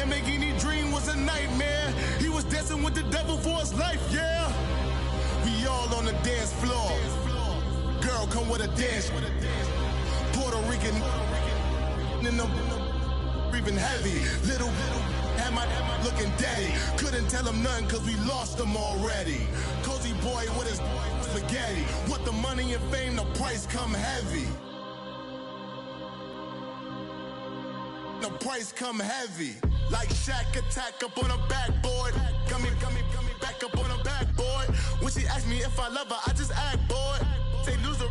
Lamborghini dream was a nightmare. He was dancing with the devil for his life, yeah. We all on the dance floor. Girl, come with a dance. Puerto Rican in the breathing heavy. Little had my looking daddy. Couldn't tell him nothing cause we lost him already. Cozy boy with his spaghetti. With the money and fame, the price come heavy. The price come heavy. Like Shaq attack up on a backboard. Come back up on a backboard. When she asked me if I love her, I just act bored. Say loser,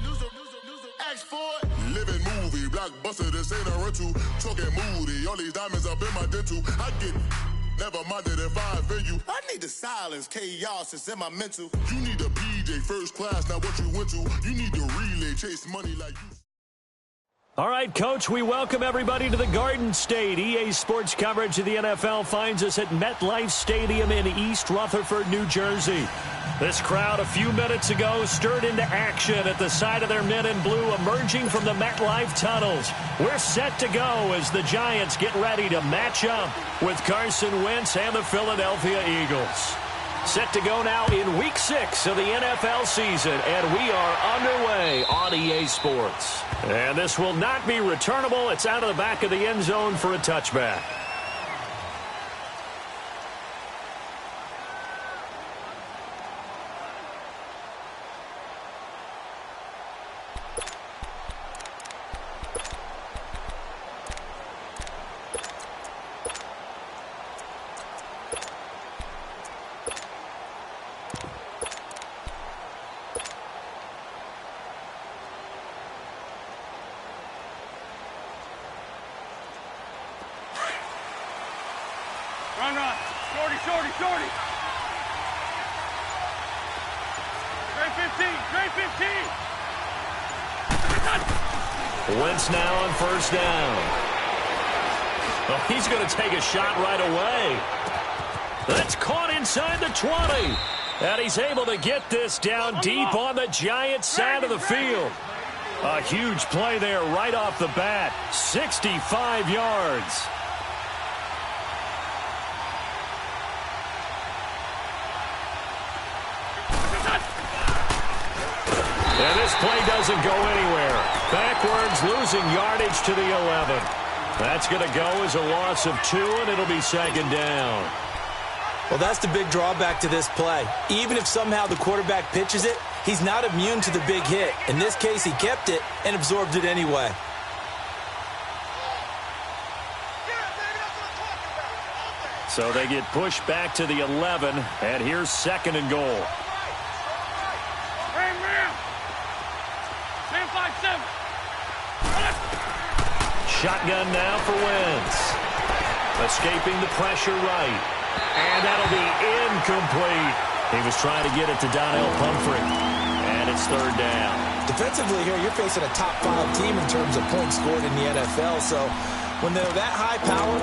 ask for it. Living movie, blockbuster, this ain't a rental. Talking moody, all these diamonds up in my dental. I get never minded if I offend you. I need the silence, chaos is in my mental. You need a PJ first class, not what you went to. You need to relay, chase money like you. All right, Coach, we welcome everybody to the Garden State. EA Sports coverage of the NFL finds us at MetLife Stadium in East Rutherford, New Jersey. This crowd a few minutes ago stirred into action at the side of their men in blue emerging from the MetLife tunnels. We're set to go as the Giants get ready to match up with Carson Wentz and the Philadelphia Eagles. Set to go now in Week 6 of the NFL season, and we are underway on EA Sports. And this will not be returnable. It's out of the back of the end zone for a touchback. Run. Shorty. Trey 15. Wentz now on first down. Well, he's going to take a shot right away. That's caught inside the 20. And he's able to get this down deep on the Giants' side of the field. A huge play there right off the bat. 65 yards. And this play doesn't go anywhere. Backwards, losing yardage to the 11. That's going to go as a loss of 2, and it'll be second down. Well, that's the big drawback to this play. Even if somehow the quarterback pitches it, he's not immune to the big hit. In this case, he kept it and absorbed it anyway. So they get pushed back to the 11, and here's second and goal. Shotgun now for Wentz. Escaping the pressure right. And that'll be incomplete. He was trying to get it to Donnell Pumphrey. And it's third down. Defensively here, you're facing a top 5 team in terms of points scored in the NFL. So when they're that high power,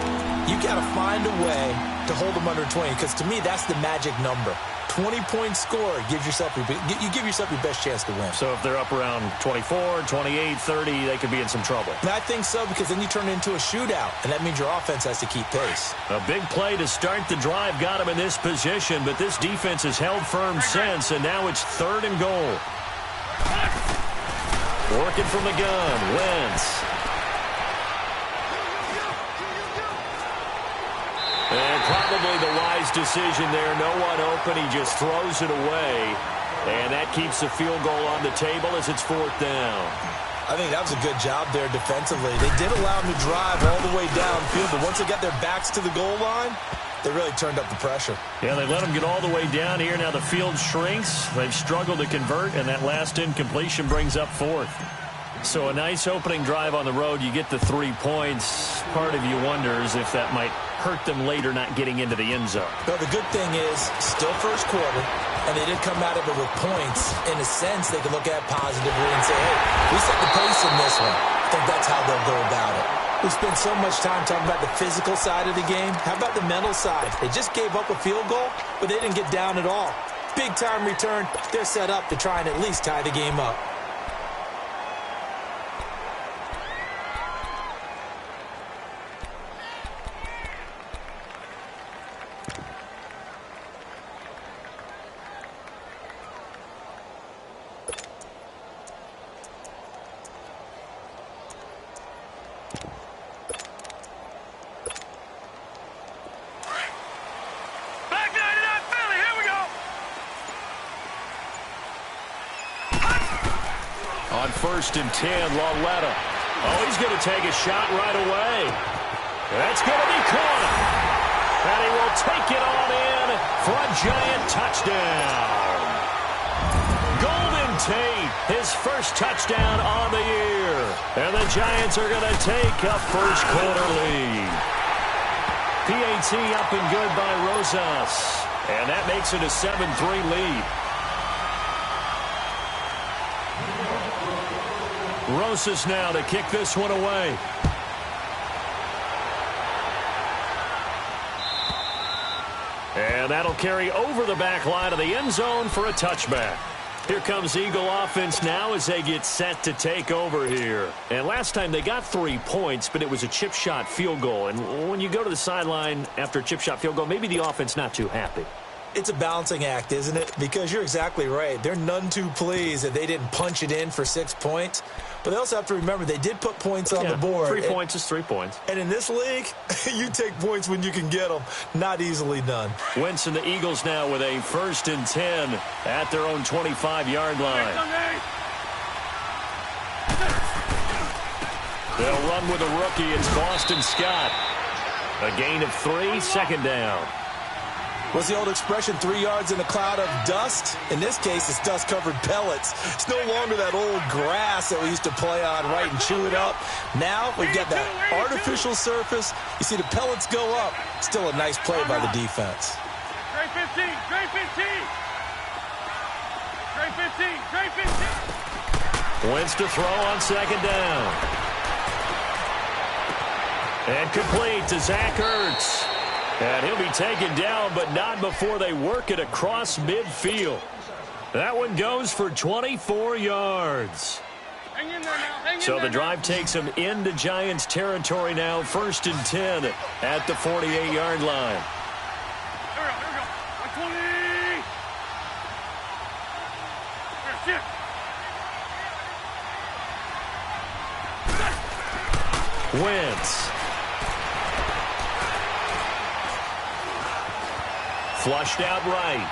you got to find a way to hold them under 20. Because to me, that's the magic number. 20-point score, you give yourself your best chance to win. So if they're up around 24, 28, 30, they could be in some trouble. And I think so, because then you turn it into a shootout, and that means your offense has to keep pace. A big play to start the drive got him in this position, but this defense has held firm since, and now it's third and goal. Working from the gun, Wentz. And probably the wise decision there. No one open. He just throws it away. And that keeps the field goal on the table as it's fourth down. I think that was a good job there defensively. They did allow him to drive all the way downfield, but once they got their backs to the goal line, they really turned up the pressure. Yeah, they let him get all the way down here. Now the field shrinks. They've struggled to convert, and that last incompletion brings up fourth. So a nice opening drive on the road. You get the 3 points. Part of you wonders if that might hurt them later not getting into the end zone. Well, the good thing is, still first quarter, and they did come out of it with points. In a sense, they can look at positively and say, hey, we set the pace in this one. I think that's how they'll go about it. We spent so much time talking about the physical side of the game. How about the mental side? They just gave up a field goal, but they didn't get down at all. Big-time return. They're set up to try and at least tie the game up. 1st and 10. Lauletta. Oh, he's going to take a shot right away. That's going to be caught. And he will take it on in for a Giant touchdown. Golden Tate, his first touchdown on the year. And the Giants are going to take a first quarter lead. PAT up and good by Rosas. And that makes it a 7-3 lead. Rosas now to kick this one away. And that'll carry over the back line of the end zone for a touchback. Here comes Eagle offense now as they get set to take over here. And last time they got 3 points, but it was a chip shot field goal. And when you go to the sideline after a chip shot field goal, maybe the offense not too happy. It's a balancing act, isn't it? Because you're exactly right. They're none too pleased that they didn't punch it in for 6 points. But they also have to remember they did put points on the board. 3 points is 3 points. And in this league, you take points when you can get them. Not easily done. Wentz and the Eagles now with a 1st and 10 at their own 25-yard line. They'll run with a rookie. It's Boston Scott. A gain of 3, 2nd down. What's the old expression, 3 yards in a cloud of dust? In this case, it's dust-covered pellets. It's no longer that old grass that we used to play on, right, and chew it up. Now we've got that artificial surface. You see the pellets go up. Still a nice play by the defense. Trey 15, Trey 15. Trey 15, Trey 15. Wentz to throw on 2nd down. And complete to Zach Ertz. And he'll be taken down, but not before they work it across midfield. That one goes for 24 yards. Hang in there now. So the drive takes them into Giants territory now. 1st and 10 at the 48-yard line. Here we go. 120. Here, shit. Wentz. Flushed out right.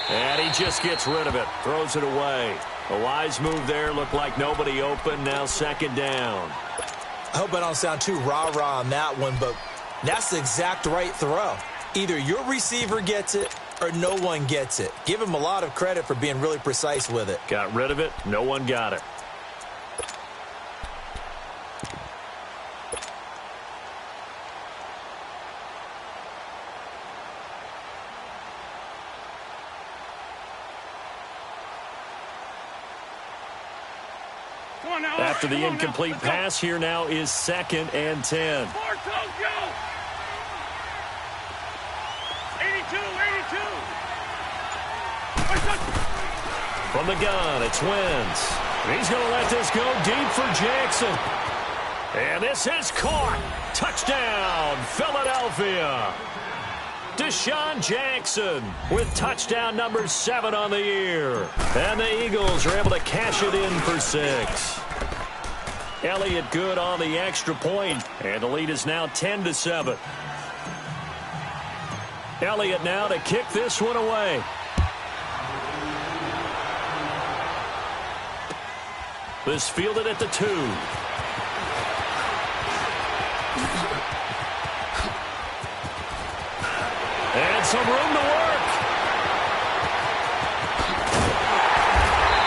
And he just gets rid of it. Throws it away. A wise move there. Looked like nobody open. Now 2nd down. I hope I don't sound too rah-rah on that one, but that's the exact right throw. Either your receiver gets it or no one gets it. Give him a lot of credit for being really precise with it. Got rid of it. No one got it. After the incomplete pass, here now is 2nd and 10. 4, Tokyo. 82, 82. From the gun, it's Wentz. He's going to let this go deep for Jackson. And this is caught. Touchdown, Philadelphia. Deshaun Jackson with touchdown number 7 on the year. And the Eagles are able to cash it in for 6. Elliott good on the extra point, and the lead is now 10-7. Elliott now to kick this one away. This fielded at the 2. And some room to work.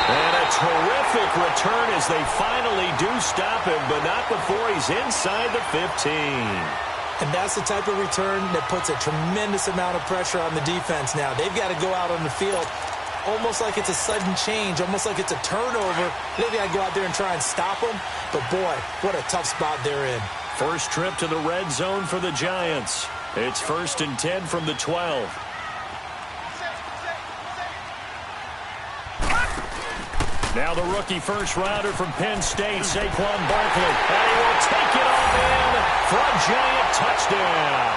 And a terrific return as they finally do stop him, but not before he's inside the 15. And that's the type of return that puts a tremendous amount of pressure on the defense now. They've got to go out on the field almost like it's a sudden change, almost like it's a turnover. They've got to go out there and try and stop them. But, boy, what a tough spot they're in. First trip to the red zone for the Giants. It's 1st and 10 from the 12. Now the rookie first rounder from Penn State, Saquon Barkley. And he will take it off in for a Giant touchdown.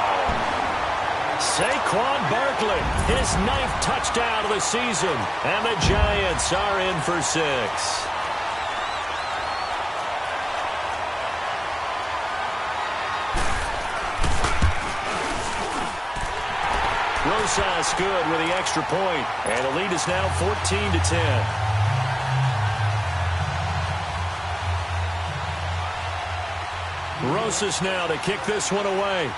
Saquon Barkley, his 9th touchdown of the season. And the Giants are in for 6. Rosas good with the extra point. And the lead is now 14-10. Rosas now to kick this one away.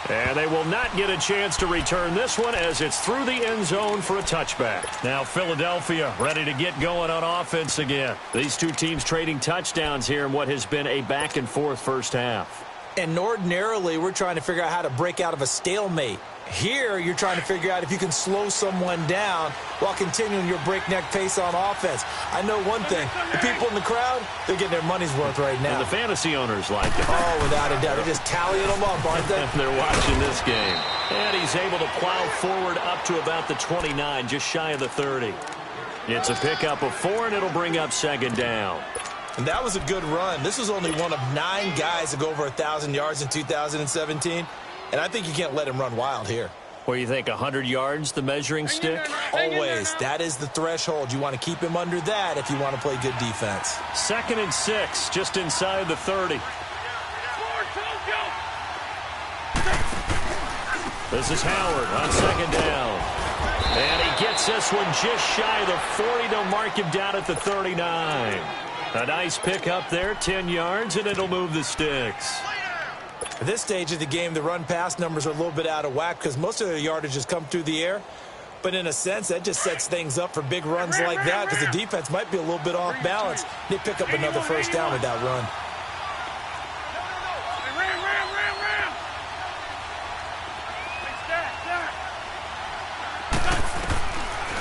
And they will not get a chance to return this one as it's through the end zone for a touchback. Now Philadelphia ready to get going on offense again. These two teams trading touchdowns here in what has been a back-and-forth first half. And ordinarily, we're trying to figure out how to break out of a stalemate. Here, you're trying to figure out if you can slow someone down while continuing your breakneck pace on offense. I know one thing. The people in the crowd, they're getting their money's worth right now. And the fantasy owners like it. Oh, without a doubt. They're just tallying them up, aren't they? They're watching this game. And he's able to plow forward up to about the 29, just shy of the 30. It's a pickup of 4, and it'll bring up second down. And that was a good run. This was only one of 9 guys to go over 1,000 yards in 2017. And I think you can't let him run wild here. What do you think, 100 yards, the measuring stick? Always. That is the threshold. You want to keep him under that if you want to play good defense. 2nd and 6, just inside the 30. This is Howard on second down. And he gets this one just shy of the 40 to mark him down at the 39. A nice pickup there, 10 yards, and it'll move the sticks. At this stage of the game, the run-pass numbers are a little bit out of whack because most of their yardage has come through the air. But in a sense, that just sets things up for big runs like that because the defense might be a little bit off balance. They pick up another first down with that run.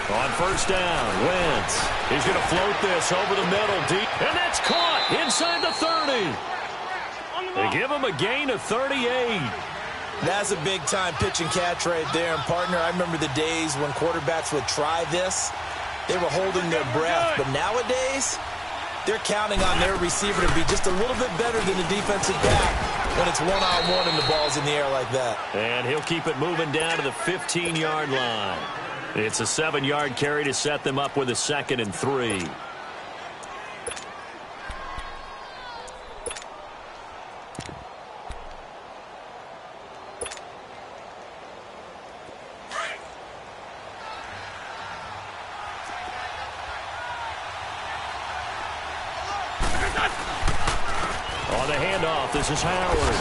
On first down, Wentz. He's going to float this over the middle deep. And that's caught inside the 30. They give him a gain of 38. That's a big-time pitch and catch right there. And, partner, I remember the days when quarterbacks would try this. They were holding their breath. But nowadays, they're counting on their receiver to be just a little bit better than the defensive back when it's one-on-one and the ball's in the air like that. And he'll keep it moving down to the 15-yard line. It's a 7-yard carry to set them up with a 2nd and 3. On the handoff, this is Howard.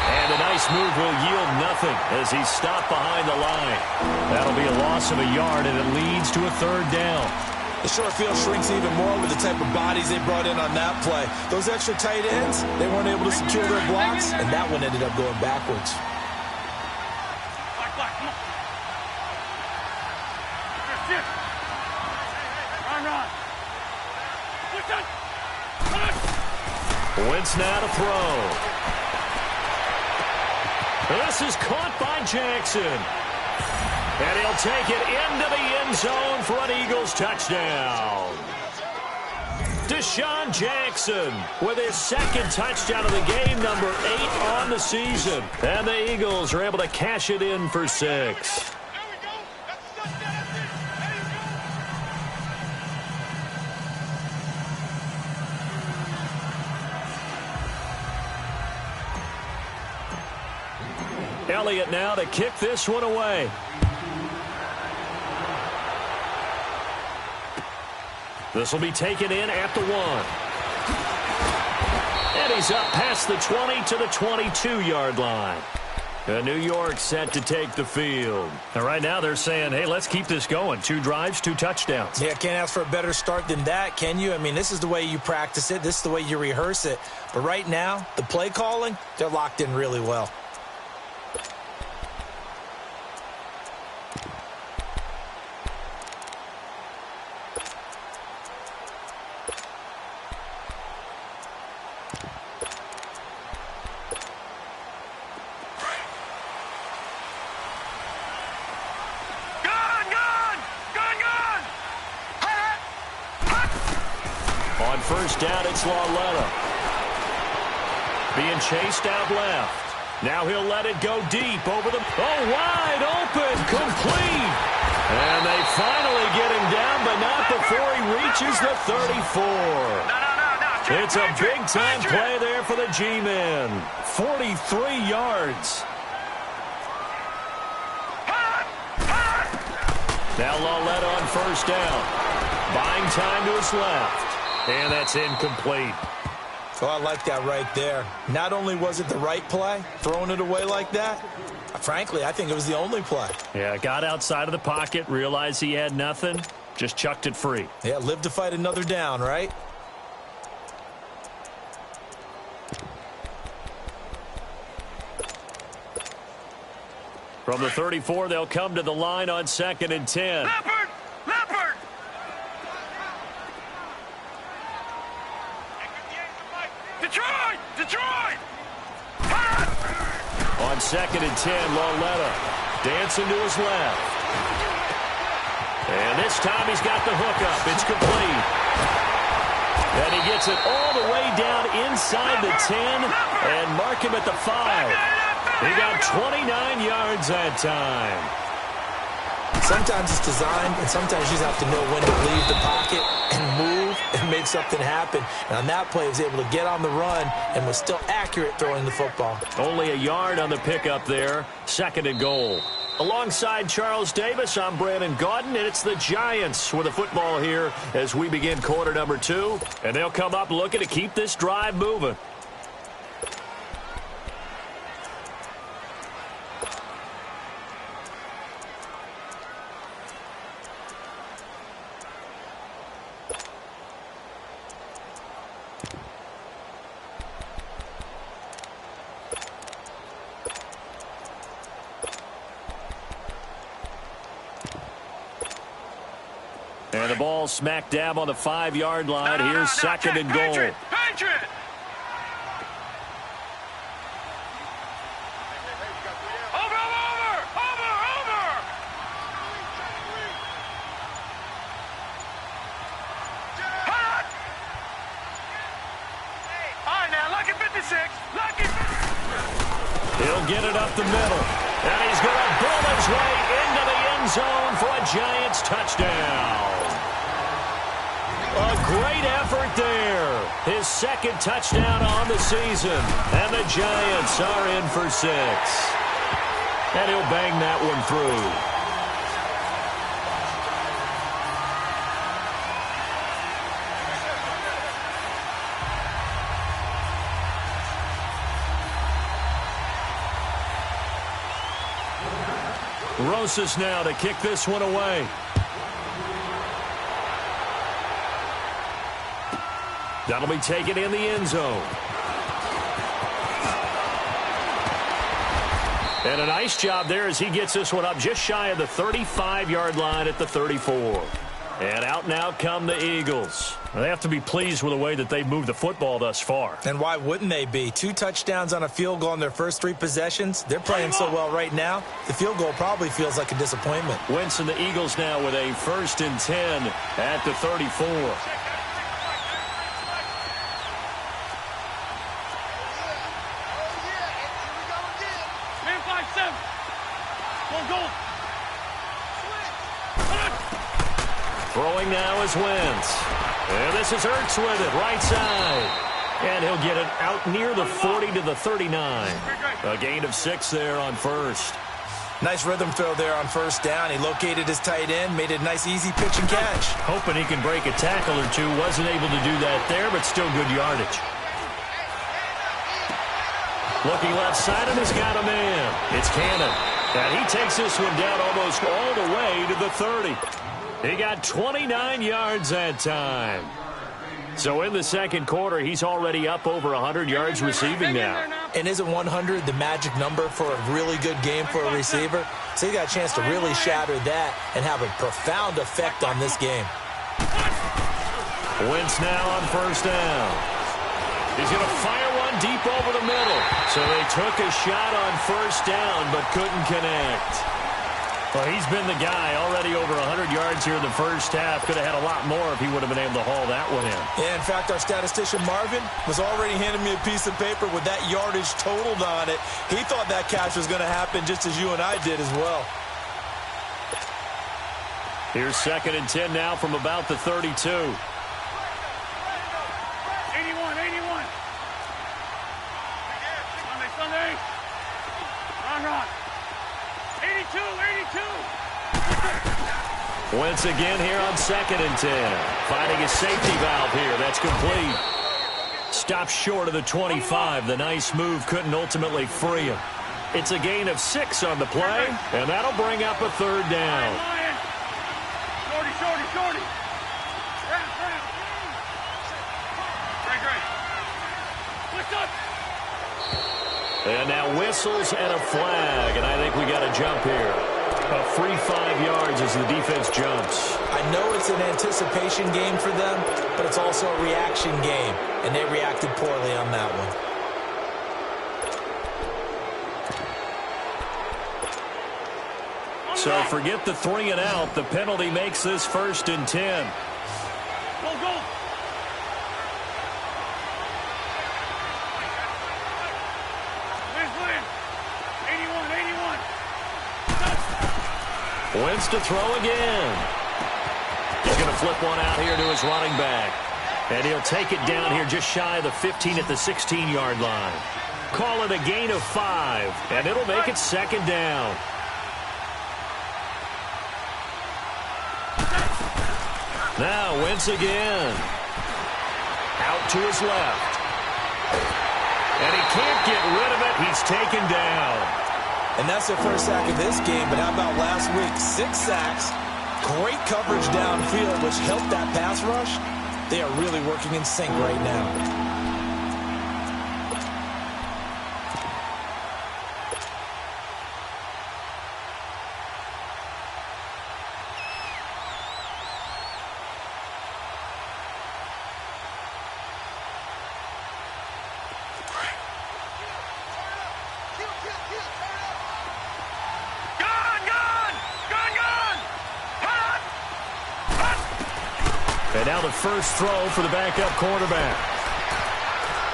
And a nice move will yield nothing as he's stopped behind the line. That'll be a loss of a yard, and it leads to a 3rd down. The short field shrinks even more with the type of bodies they brought in on that play. Those extra tight ends, they weren't able to secure their blocks, and that one ended up going backwards. Wentz now to throw. This is caught by Jackson. And he'll take it into the end zone for an Eagles touchdown. Deshaun Jackson with his 2nd touchdown of the game, number 8 on the season. And the Eagles are able to cash it in for 6. Elliott now to kick this one away. This will be taken in at the 1. And he's up past the 20 to the 22-yard line. New York set to take the field. And right now they're saying, hey, let's keep this going. 2 drives, 2 touchdowns. Yeah, can't ask for a better start than that, can you? I mean, this is the way you practice it. This is the way you rehearse it. But right now, the play calling, they're locked in really well. On first down, it's Lauletta. Being chased out left. Now he'll let it go deep over the... Oh, wide open, complete. And they finally get him down, but not before he reaches the 34. It's a big-time play there for the G-men. 43 yards. Now Lauletta on first down. Buying time to his left. And that's incomplete. Oh, I like that right there. Not only was it the right play, throwing it away like that, frankly, I think it was the only play. Yeah, got outside of the pocket, realized he had nothing, just chucked it free. Yeah, live to fight another down, right? From the 34, they'll come to the line on 2nd and 10. Leopard! Leopard! Detroit! Detroit! On 2nd and 10, Lauletta dancing to his left. And this time he's got the hook up. It's complete. And he gets it all the way down inside the 10 and mark him at the 5. He got 29 yards that time. Sometimes it's designed, and sometimes you just have to know when to leave the pocket and move and make something happen. And on that play, he was able to get on the run and was still accurate throwing the football. Only a yard on the pickup there. 2nd and goal. Alongside Charles Davis, I'm Brandon Gaudin, and it's the Giants with the football here as we begin quarter number 2. And they'll come up looking to keep this drive moving. And the ball smack dab on the 5-yard line. Here's 2nd and goal. Patriot! Over! Hot! All right, now, lucky 56. Lucky 56. He'll get it up the middle. And he's going to bull his way into the end zone for a Giants touchdown. A great effort there. His 2nd touchdown on the season. And the Giants are in for 6. And he'll bang that one through. Rosas now to kick this one away. That'll be taken in the end zone. And a nice job there as he gets this one up just shy of the 35-yard line at the 34. And out now come the Eagles. They have to be pleased with the way that they've moved the football thus far. And why wouldn't they be? 2 touchdowns on a field goal in their first 3 possessions. They're playing so well right now, the field goal probably feels like a disappointment. Wentz and the Eagles now with a 1st and 10 at the 34. Man 5-7. One goal. Throwing now is Wentz. And this is Ertz with it, right side. And he'll get it out near the 40 to the 39. A gain of 6 there on first. Nice rhythm throw there on first down. He located his tight end, made it a nice easy pitch and catch. Hoping he can break a tackle or two. Wasn't able to do that there, but still good yardage. Looking left side, and he's got a man. It's Cannon. And he takes this one down almost all the way to the 30. He got 29 yards that time. So in the second quarter, he's already up over 100 yards receiving now. And isn't 100 the magic number for a really good game for a receiver? So he got a chance to really shatter that and have a profound effect on this game. Wentz now on first down. He's going to fire one deep over the middle. So they took a shot on first down but couldn't connect. Well, he's been the guy already over 100 yards here in the first half. Could have had a lot more if he would have been able to haul that one in. Yeah, in fact, our statistician Marvin was already handing me a piece of paper with that yardage totaled on it. He thought that catch was going to happen just as you and I did as well. Here's 2nd and 10 now from about the 32. 81, 81. Sunday. Ron. 82, 82. Wentz again here on 2nd and 10. Finding a safety valve here. That's complete. Stops short of the 25. The nice move couldn't ultimately free him. It's a gain of 6 on the play, and that'll bring up a 3rd down. Shorty. And now whistles and a flag, and I think we got a jump here. A free 5 yards as the defense jumps. I know it's an anticipation game for them, but it's also a reaction game, and they reacted poorly on that one. So forget the 3 and out. The penalty makes this 1st and 10. Go. Win. 81. Wentz to throw again. He's going to flip one out here to his running back. And he'll take it down here just shy of the 15 at the 16-yard line. Call it a gain of 5, and it'll make it 2nd down. Now Wentz again. Out to his left. And he can't get rid of it. He's taken down. And that's their first sack of this game, but how about last week? 6 sacks, great coverage downfield, which helped that pass rush. They are really working in sync right now. And now the first throw for the backup quarterback.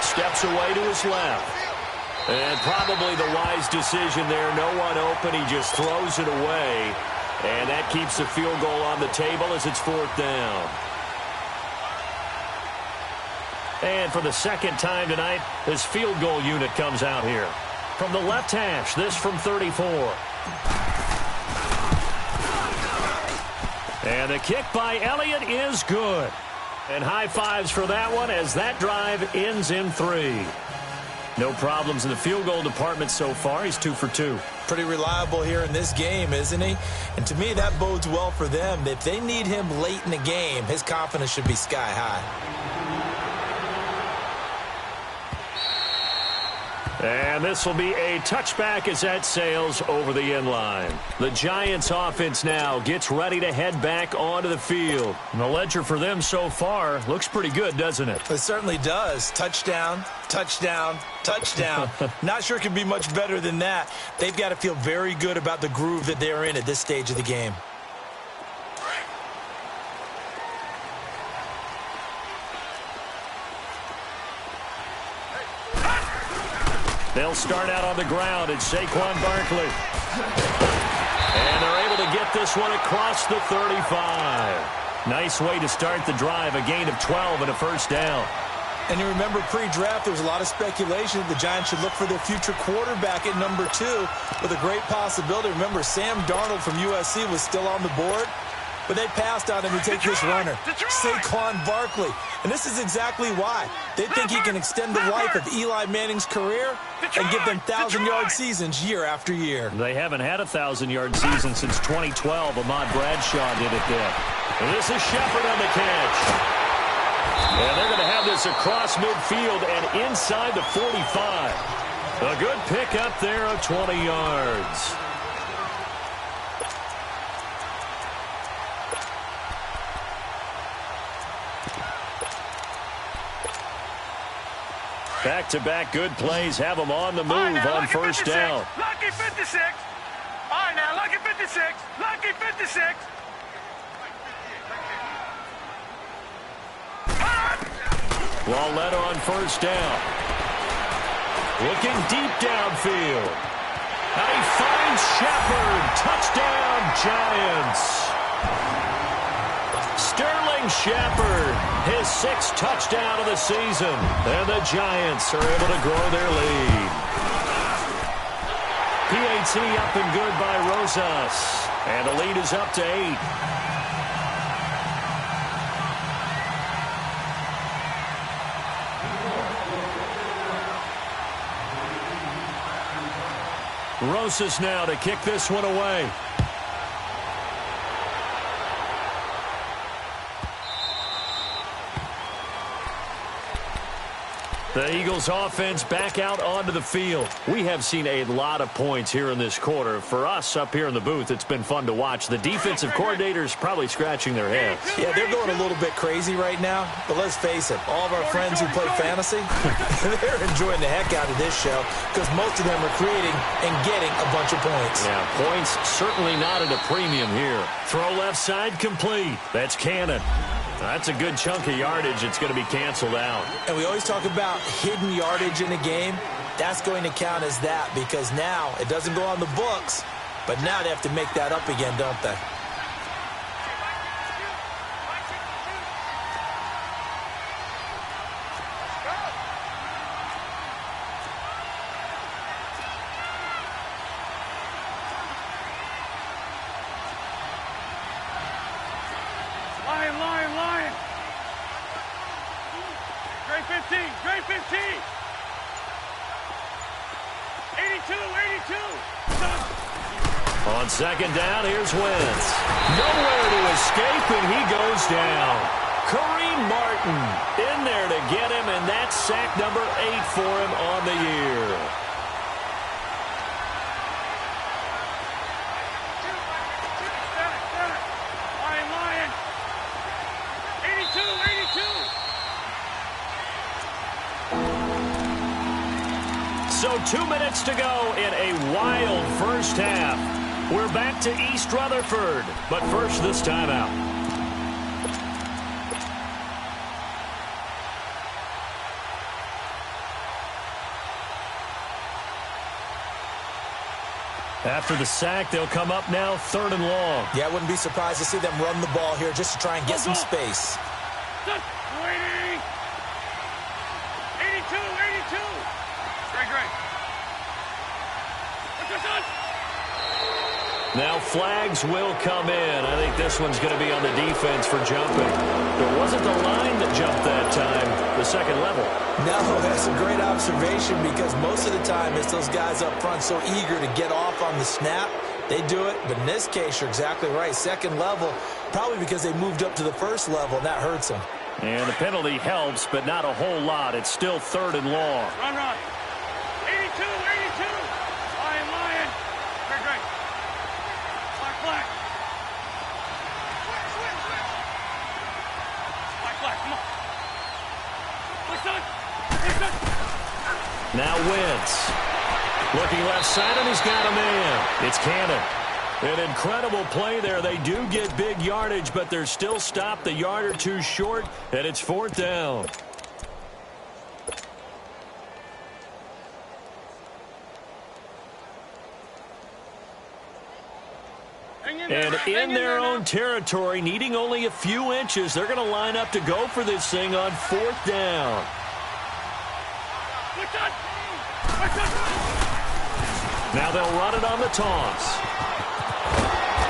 Steps away to his left. And probably the wise decision there. No one open. He just throws it away. And that keeps the field goal on the table as it's 4th down. And for the 2nd time tonight, his field goal unit comes out here. From the left hash, this from 34. And the kick by Elliott is good. And high fives for that one as that drive ends in 3. No problems in the field goal department so far. He's 2 for 2. Pretty reliable here in this game, isn't he? And to me, that bodes well for them. If they need him late in the game, his confidence should be sky high. And this will be a touchback as that sails over the end line. The Giants offense now gets ready to head back onto the field. And the ledger for them so far looks pretty good, doesn't it? It certainly does. Touchdown, touchdown, touchdown. Not sure it can be much better than that. They've got to feel very good about the groove that they're in at this stage of the game. They'll start out on the ground. It's Saquon Barkley. And they're able to get this one across the 35. Nice way to start the drive. A gain of 12 and a 1st down. And you remember pre-draft, there was a lot of speculation that the Giants should look for their future quarterback at number 2 with a great possibility. Remember, Sam Darnold from USC was still on the board, but they passed on him to take this runner, Saquon Barkley. And this is exactly why. They think he can extend the life of Eli Manning's career and give them 1,000-yard seasons year after year. They haven't had a 1,000-yard season since 2012. Ahmad Bradshaw did it then. And this is Shepard on the catch. And they're going to have this across midfield and inside the 45. A good pickup there of 20 yards. Back-to-back good plays have them on the move on 1st down. Lucky 56. All right, now, lucky 56. Lucky 56. Walletto on 1st down. Looking deep downfield. And he finds Shepard. Touchdown, Giants. Sterling Shepard, his 6th touchdown of the season. And the Giants are able to grow their lead. PAT up and good by Rosas. And the lead is up to 8. Rosas now to kick this one away. The Eagles offense back out onto the field. We have seen a lot of points here in this quarter. For us up here in the booth, it's been fun to watch. The defensive coordinators probably scratching their heads. Yeah, they're going a little bit crazy right now. But let's face it, all of our friends who play fantasy, they're enjoying the heck out of this show because most of them are creating and getting a bunch of points. Yeah, points certainly not at a premium here. Throw left side complete. That's Cannon. That's a good chunk of yardage. It's going to be canceled out. And we always talk about hidden yardage in a game. That's going to count as that because now it doesn't go on the books, but now they have to make that up again, don't they? Lion. Great 15. 82. On second down, here's Wentz. Nowhere to escape, and he goes down. Kareem Martin in there to get him, and that's sack number 8 for him on the year. Lion. 82. So 2 minutes to go in a wild first half. We're back to East Rutherford, but first this timeout. After the sack, they'll come up now 3rd and long. Yeah, I wouldn't be surprised to see them run the ball here just to try and get some space. Waiting. 82. Great. Now flags will come in. I think this one's going to be on the defense for jumping. It wasn't the line that jumped that time, the second level. No, that's a great observation because most of the time it's those guys up front so eager to get off on the snap. They do it, but in this case, you're exactly right. Second level, probably because they moved up to the first level, and that hurts them. And the penalty helps, but not a whole lot. It's still 3rd and long. Run. 82. Lion. Great. Black. Black, come on. Listen. Now Wentz. Looking left side, and he's got a man. It's Cannon. An incredible play there. They do get big yardage, but they're still stopped a yard or two short, and it's 4th down. And in their own territory, needing only a few inches, they're going to line up to go for this thing on 4th down. Now they'll run it on the toss.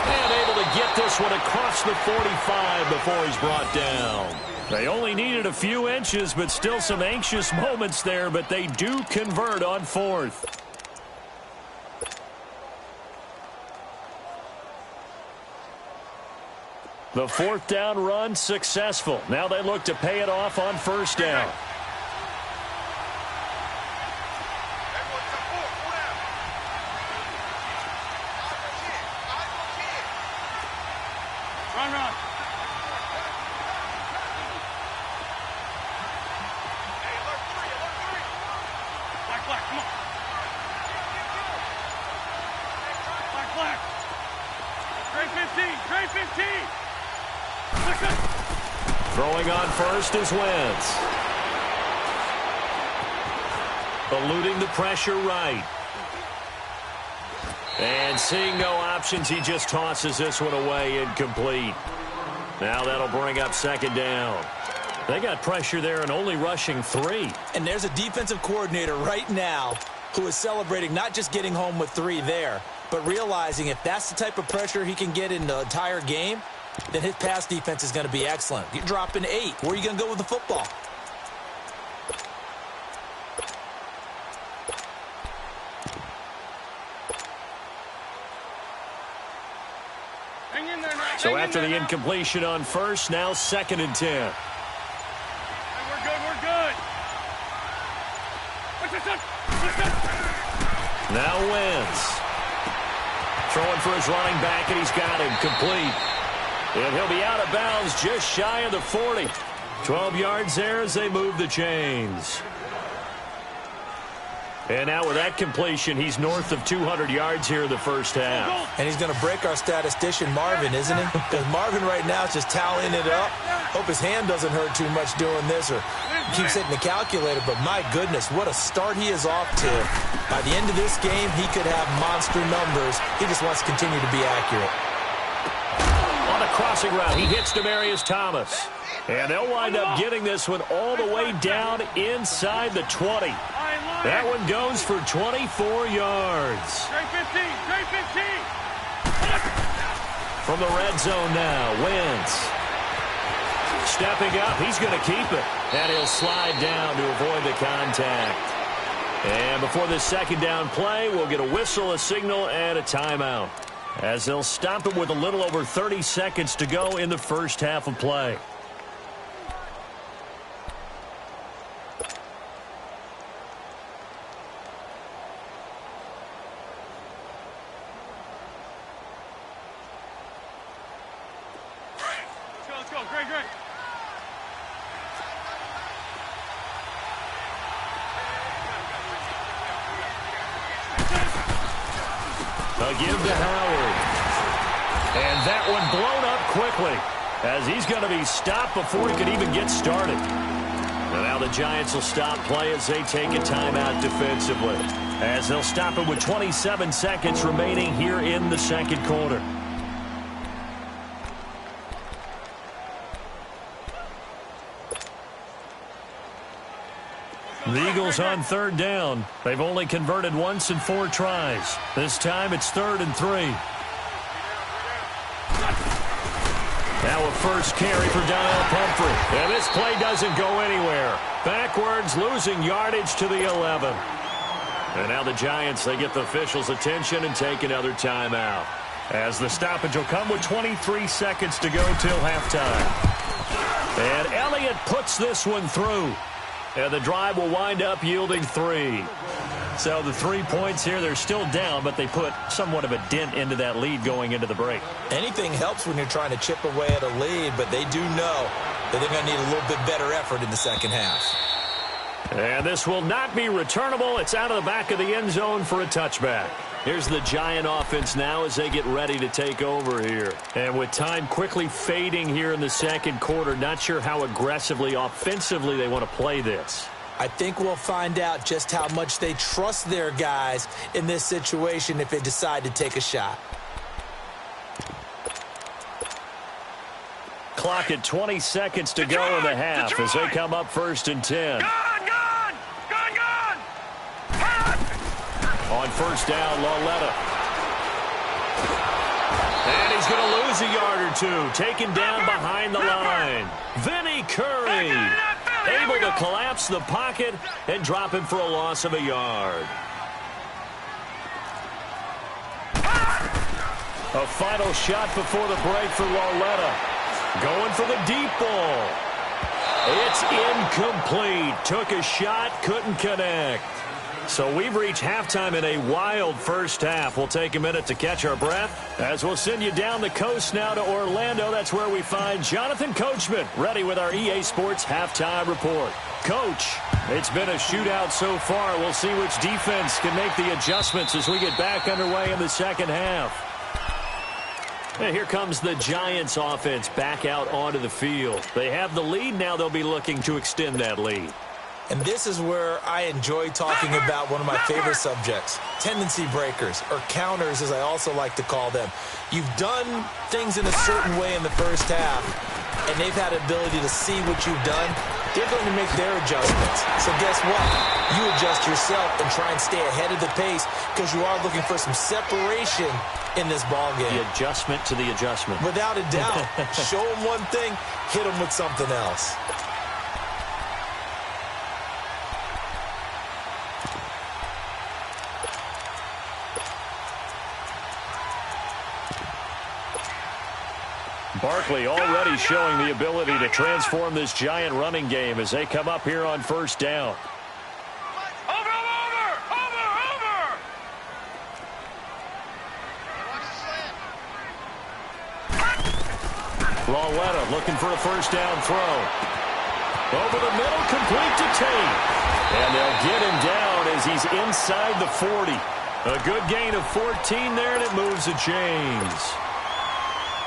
And able to get this one across the 45 before he's brought down. They only needed a few inches, but still some anxious moments there, but they do convert on 4th. The 4th down run successful. Now they look to pay it off on 1st down. Run. Black, come on. Black. Great 15. Throwing on first is Wentz. Eluding the pressure right. And seeing no options, he just tosses this one away incomplete. Now that'll bring up 2nd down. They got pressure there and only rushing 3. And there's a defensive coordinator right now who is celebrating not just getting home with 3 there, but realizing if that's the type of pressure he can get in the entire game, then his pass defense is going to be excellent. You're dropping 8. Where are you going to go with the football? after the incompletion on first. Now 2nd and 10. We're good, we're good. Now Wentz. Throwing for his running back, and he's got him complete. And he'll be out of bounds just shy of the 40. 12 yards there as they move the chains. And now with that completion, he's north of 200 yards here in the first half. And he's going to break our statistician, Marvin, isn't he? Because Marvin right now is just tallying it up. Hope his hand doesn't hurt too much doing this or keeps hitting the calculator. But my goodness, what a start he is off to. By the end of this game, he could have monster numbers. He just wants to continue to be accurate. On the crossing route, he hits Demaryius Thomas. And they'll wind up getting this one all the way down inside the 20. That one goes for 24 yards. Straight 15, straight 15. From the red zone now, Wentz. Stepping up, he's going to keep it. And he'll slide down to avoid the contact. And before this second down play, we'll get a whistle, a signal, and a timeout, as they'll stop it with a little over 30 seconds to go in the first half of play. Let's go, great, great. A give to Howard. And that one blown up quickly, as he's going to be stopped before he could even get started. And now the Giants will stop play as they take a timeout defensively, as they'll stop it with 27 seconds remaining here in the second quarter. The Eagles on third down. They've only converted once in 4 tries. This time it's 3rd and 3. Now a first carry for Donnell Pumphrey. And this play doesn't go anywhere. Backwards, losing yardage to the 11. And now the Giants, they get the officials' attention and take another timeout, as the stoppage will come with 23 seconds to go till halftime. And Elliott puts this one through. And the drive will wind up yielding 3. So the 3 points here, they're still down, but they put somewhat of a dent into that lead going into the break. Anything helps when you're trying to chip away at a lead, but they do know that they're going to need a little bit better effort in the second half. And this will not be returnable. It's out of the back of the end zone for a touchback. Here's the Giant offense now as they get ready to take over here. And with time quickly fading here in the second quarter, not sure how aggressively, offensively they want to play this. I think we'll find out just how much they trust their guys in this situation if they decide to take a shot. Clock at 20 seconds to go in the half as they come up 1st and 10. Gone! On first down, Lauletta. And he's going to lose a yard or two. Taken down behind the line. Vinny Curry able to collapse the pocket and drop him for a loss of a yard. A final shot before the break for Lauletta. Going for the deep ball. It's incomplete. Took a shot, couldn't connect. So we've reached halftime in a wild first half. We'll take a minute to catch our breath as we'll send you down the coast now to Orlando. That's where we find Jonathan Coachman ready with our EA Sports Halftime Report. Coach, it's been a shootout so far. We'll see which defense can make the adjustments as we get back underway in the second half. And here comes the Giants offense back out onto the field. They have the lead. Now they'll be looking to extend that lead. And this is where I enjoy talking about one of my favorite subjects, tendency breakers, or counters as I also like to call them. You've done things in a certain way in the first half, and they've had the ability to see what you've done. They're going to make their adjustments. So guess what? You adjust yourself and try and stay ahead of the pace because you are looking for some separation in this ballgame. The adjustment to the adjustment. Without a doubt. Show them one thing, hit them with something else. Barkley already showing the ability to transform this Giant running game as they come up here on first down. Lawetta looking for a first down throw. Over the middle, complete to Tate. And they'll get him down as he's inside the 40. A good gain of 14 there, and it moves the chains.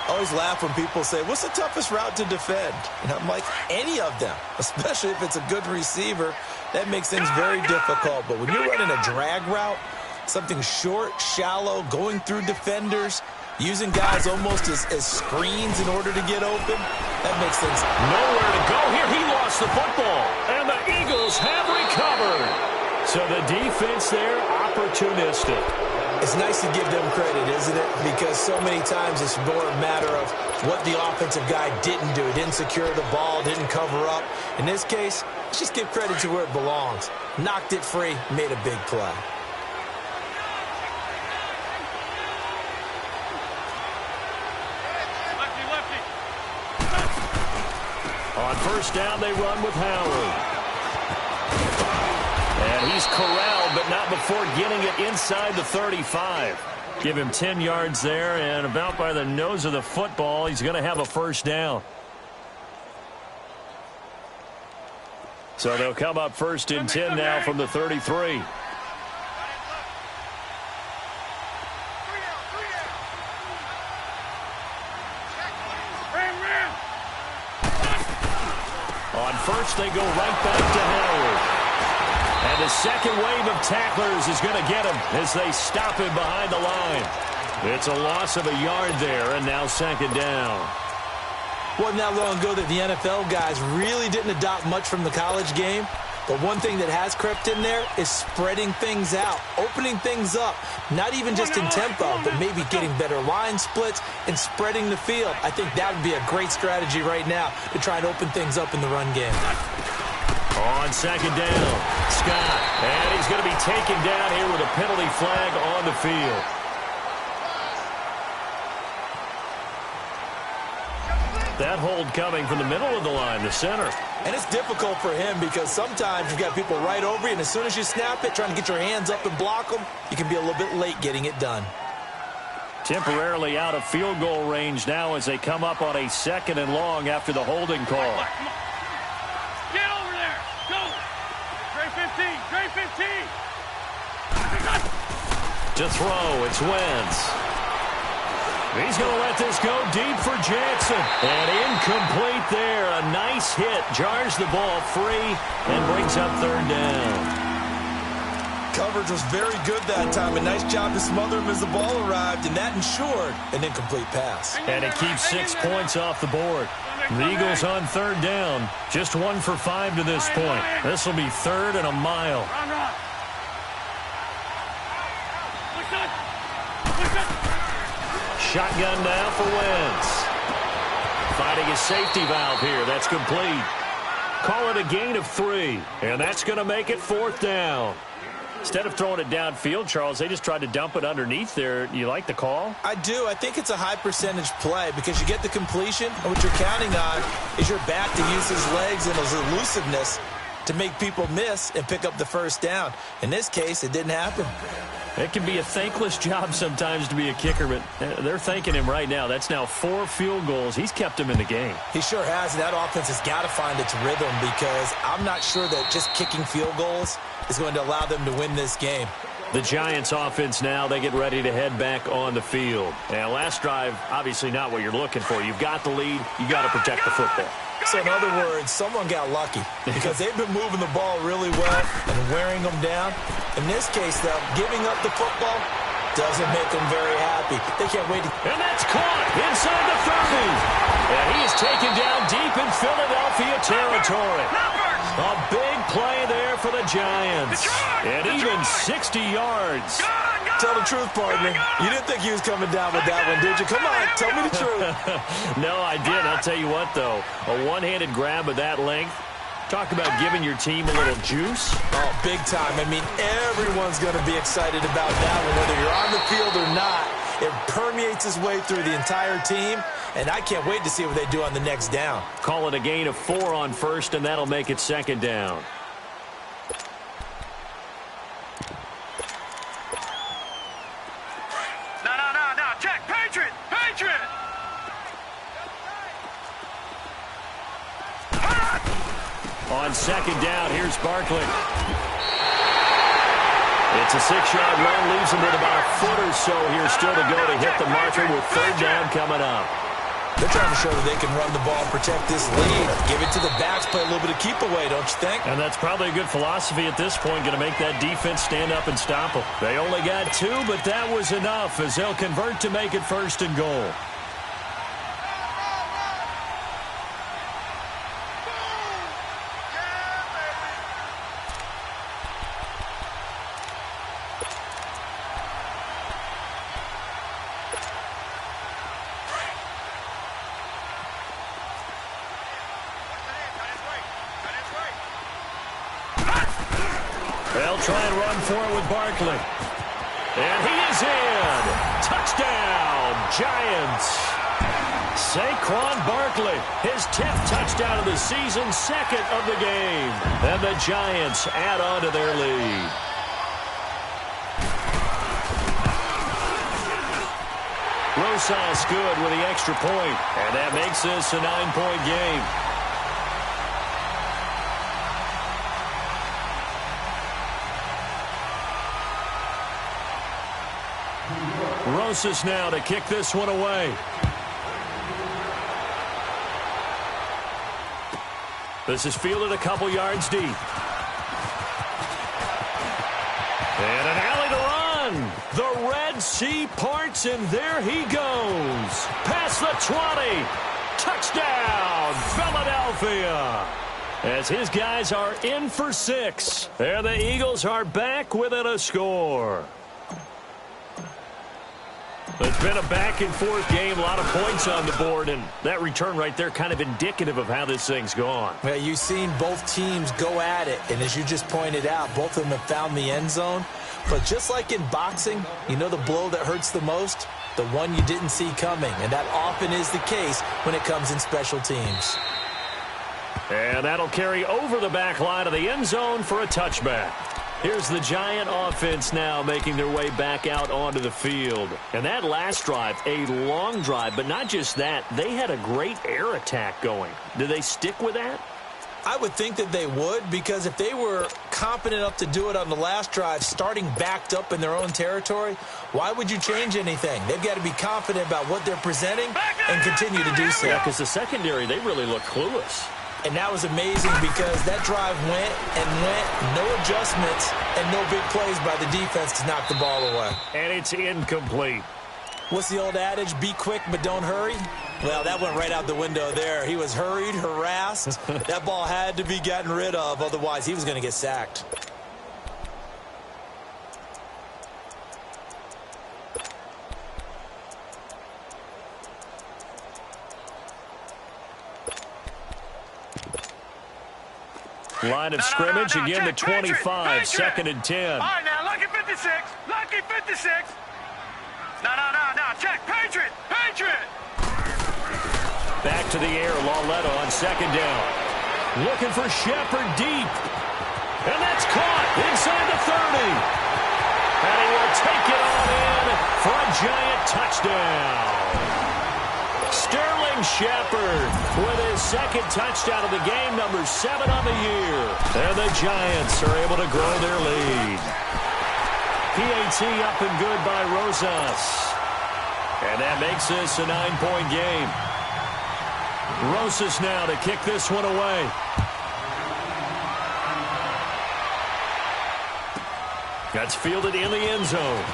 I always laugh when people say, what's the toughest route to defend? And I'm like, any of them, especially if it's a good receiver. That makes things very difficult. But when you're running a drag route, something short, shallow, going through defenders, using guys almost as screens in order to get open, that makes things nowhere to go here. He lost the football, and the Eagles have recovered. So the defense there, opportunistic. It's nice to give them credit, isn't it? Because so many times it's more a matter of what the offensive guy didn't do. Didn't secure the ball, didn't cover up. In this case, let's just give credit to where it belongs. Knocked it free, made a big play. On first down, they run with Howard. And he's corralled, but not before getting it inside the 35. Give him 10 yards there, and about by the nose of the football, he's going to have a first down. So they'll come up first and 10 now from the 33. On first, they go right back to Howard. And the second wave of tacklers is going to get him as they stop him behind the line. It's a loss of a yard there, and now second down. Wasn't that long ago that the NFL guys really didn't adopt much from the college game. But one thing that has crept in there is spreading things out, opening things up, not even just in tempo, but maybe getting better line splits and spreading the field. I think that would be a great strategy right now to try and open things up in the run game. On second down, Scott, and he's going to be taken down here with a penalty flag on the field. That hold coming from the middle of the line, the center. And it's difficult for him because sometimes you've got people right over you, and as soon as you snap it, trying to get your hands up and block them, you can be a little bit late getting it done. Temporarily out of field goal range now as they come up on a second and long after the holding call. Get over there. Go. Trey 15. Trey 15. To throw, it's Wentz. He's going to let this go deep for Jackson. And incomplete there. A nice hit. Jars the ball free and brings up third down. Coverage was very good that time. A nice job to smother him as the ball arrived, and that ensured an incomplete pass. And it keeps 6 points off the board. The Eagles on third down. Just 1 for 5 to this point. This will be third and a mile. Shotgun now for Wentz. Finding a safety valve here. That's complete. Call it a gain of 3. And that's going to make it fourth down. Instead of throwing it downfield, Charles, they just tried to dump it underneath there. You like the call? I do. I think it's a high percentage play because you get the completion, and what you're counting on is your back to use his legs and his elusiveness to make people miss and pick up the first down. In this case, it didn't happen. It can be a thankless job sometimes to be a kicker, but they're thanking him right now. That's now 4 field goals. He's kept him in the game. He sure has. That offense has got to find its rhythm because I'm not sure that just kicking field goals is going to allow them to win this game. The Giants offense now, they get ready to head back on the field. And last drive, obviously not what you're looking for. You've got the lead. You've got to protect the football. So in other words, someone got lucky because they've been moving the ball really well and wearing them down. In this case, though, giving up the football doesn't make them very happy. They can't wait to... And that's caught inside the 30. And he is taken down deep in Philadelphia territory. A big play there for the Giants. And even 60 yards. Tell the truth, partner. You didn't think he was coming down with that one, did you? Come on, tell me the truth. No, I did. I'll tell you what, though. A one-handed grab of that length. Talk about giving your team a little juice. Oh, big time. I mean, everyone's going to be excited about that one, whether you're on the field or not. It permeates its way through the entire team, and I can't wait to see what they do on the next down. Call it a gain of 4 on first, and that'll make it second down. No. Check. Patriot. On second down, here's Barkley. It's a 6-yard run, leaves him with about a foot or so here still to go to hit the marker with third down coming up. They're trying to show that they can run the ball and protect this lead. Give it to the backs, play a little bit of keep away, don't you think? And that's probably a good philosophy at this point, going to make that defense stand up and stop them. They only got 2, but that was enough as they'll convert to make it first and goal. They'll try and run for it with Barkley. And he is in. Touchdown, Giants. Saquon Barkley, his 10th touchdown of the season, second of the game. And the Giants add on to their lead. Rosas good with the extra point. And that makes this a 9-point game. Rosas now to kick this one away. This is fielded a couple yards deep. And an alley to run. The Red Sea parts, and there he goes. Past the 20. Touchdown, Philadelphia. As his guys are in for 6. There the Eagles are back within a score. It's been a back-and-forth game, a lot of points on the board, and that return right there kind of indicative of how this thing's gone. Well, you've seen both teams go at it, and as you just pointed out, both of them have found the end zone. But just like in boxing, you know the blow that hurts the most? The one you didn't see coming, and that often is the case when it comes in special teams. And that'll carry over the back line of the end zone for a touchback. Here's the Giant offense now making their way back out onto the field. And that last drive, a long drive, but not just that. They had a great air attack going. Do they stick with that? I would think that they would, because if they were confident enough to do it on the last drive, starting backed up in their own territory, why would you change anything? They've got to be confident about what they're presenting and continue to do so. Yeah, because the secondary, they really look clueless. And that was amazing because that drive went and went, no adjustments, and no big plays by the defense to knock the ball away. And it's incomplete. What's the old adage? Be quick, but don't hurry? Well, that went right out the window there. He was hurried, harassed. That ball had to be gotten rid of, otherwise he was going to get sacked. Line of scrimmage, again the 25, second and 10. All right, now, lucky 56. Lucky 56. No. Check. Patriot. Back to the air, Lauletta on second down. Looking for Shepard deep. And that's caught inside the 30. And he will take it on in for a Giant touchdown. Sterling Shepard with his second touchdown of the game, number 7 on the year. And the Giants are able to grow their lead. PAT up and good by Rosas. And that makes this a 9-point game. Rosas now to kick this one away. That's fielded in the end zone.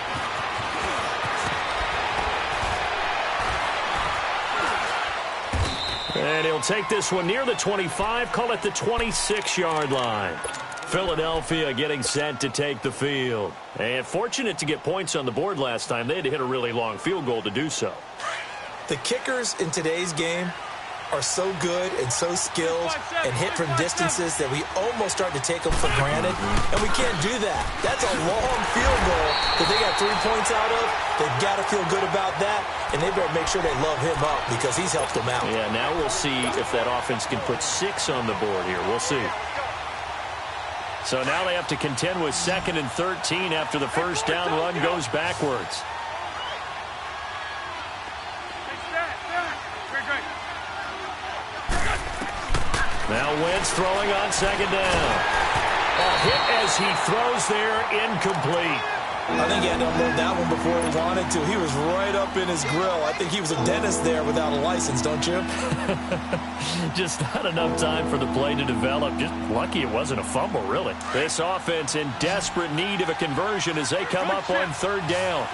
And he'll take this one near the 25, call it the 26-yard line. Philadelphia getting set to take the field. And fortunate to get points on the board last time. They had to hit a really long field goal to do so. The kickers in today's game are so good and so skilled and hit from distances that we almost start to take them for granted, and we can't do that. That's a long field goal that they got 3 points out of. They've got to feel good about that, and they better make sure they love him up because he's helped them out. Yeah, now we'll see if that offense can put 6 on the board here. We'll see. So now they have to contend with 2nd and 13 after the first down run goes backwards. Now Wentz throwing on 2nd down. A hit as he throws there, incomplete. I think he had to unload that one before he wanted to. He was right up in his grill. I think he was a dentist there without a license, don't you? Just not enough time for the play to develop. Just lucky it wasn't a fumble, really. This offense in desperate need of a conversion as they come up on 3rd down.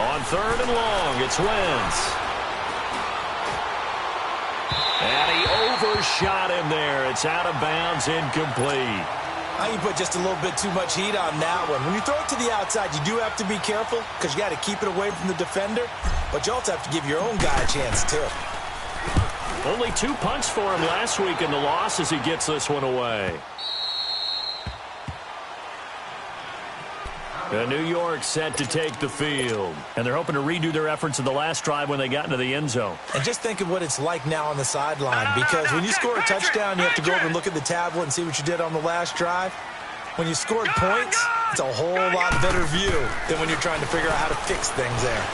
On 3rd and long, it's Wentz. And he overshot him there. It's out of bounds, incomplete. You put just a little bit too much heat on that one. When you throw it to the outside, you do have to be careful because you got to keep it away from the defender, but you also have to give your own guy a chance, too. Only 2 punts for him last week in the loss as he gets this one away. New York set to take the field. And they're hoping to redo their efforts in the last drive when they got into the end zone. And just think of what it's like now on the sideline. Because when you score a touchdown, you have to go over and look at the tablet and see what you did on the last drive. When you scored points, it's a whole lot better view than when you're trying to figure out how to fix things there.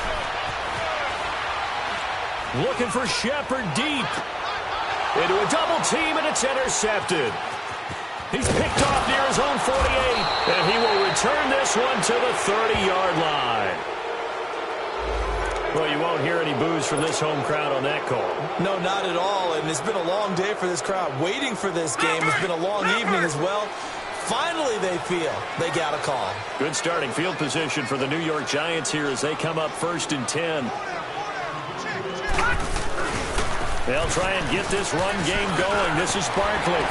Looking for Shepard deep. Into a double team, and it's intercepted. He's picked off near his own 48, and he will return this one to the 30-yard line. Well, you won't hear any boos from this home crowd on that call. No, not at all, and it's been a long day for this crowd. Waiting for this game. It's been a long evening as well. Finally, they feel they got a call. Good starting field position for the New York Giants here as they come up 1st and 10. They'll try and get this run game going. This is Barkley.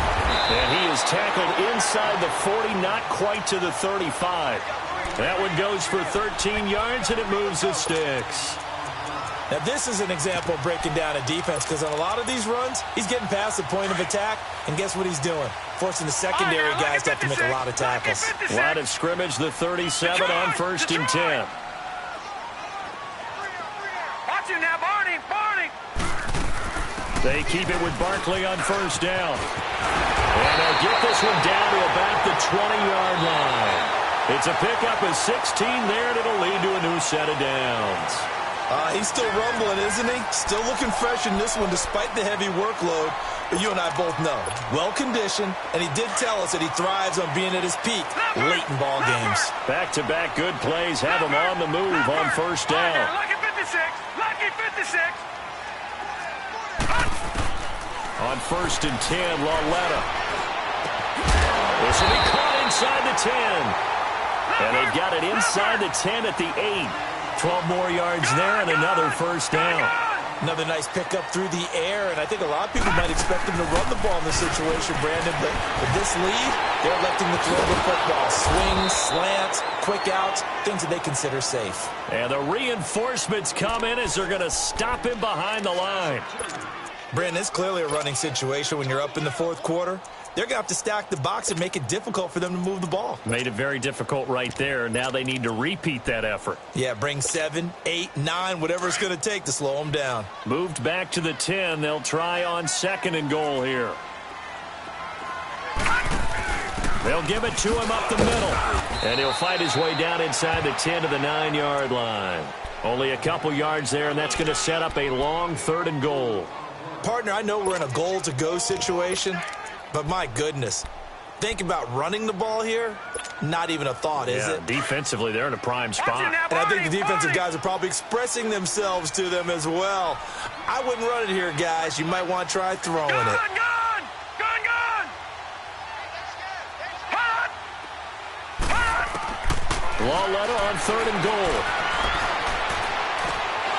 And he is tackled inside the 40, not quite to the 35. That one goes for 13 yards, and it moves the sticks. Now, this is an example of breaking down a defense because on a lot of these runs, he's getting past the point of attack, and guess what he's doing? Forcing the secondary guys to have to make a lot of tackles. Line of scrimmage, the 37 on 1st and 10. Watch him now, Barney. They keep it with Barkley on 1st down. And they'll get this one down to about the 20-yard line. It's a pickup of 16 there, and it'll lead to a new set of downs. He's still rumbling, isn't he? Still looking fresh in this one despite the heavy workload. But you and I both know, well-conditioned, and he did tell us that he thrives on being at his peak late in ball games. Back-to-back good plays have him on the move on 1st down. Lucky 56. Lucky 56. On 1st and 10, Lauletta. This will be caught inside the 10. And they've got it inside the 10 at the 8. 12 more yards there and another 1st down. Another nice pickup through the air, and I think a lot of people might expect them to run the ball in this situation, Brandon. But with this lead, they're electing to throw the football. Swings, slants, quick outs, things that they consider safe. And the reinforcements come in as they're going to stop him behind the line. Brandon, it's clearly a running situation when you're up in the 4th quarter. They're going to have to stack the box and make it difficult for them to move the ball. Made it very difficult right there. Now they need to repeat that effort. Yeah, bring 7, 8, 9, whatever it's going to take to slow them down. Moved back to the 10. They'll try on 2nd and goal here. They'll give it to him up the middle. And he'll fight his way down inside the 10 to the 9-yard line. Only a couple yards there, and that's going to set up a long 3rd and goal. Partner, I know we're in a goal-to-go situation, but my goodness, think about running the ball here. Not even a thought, is it? Defensively, they're in a prime spot. And I think the defensive guys are probably expressing themselves to them as well. I wouldn't run it here, guys. You might want to try throwing it. Lauletta on 3rd and goal.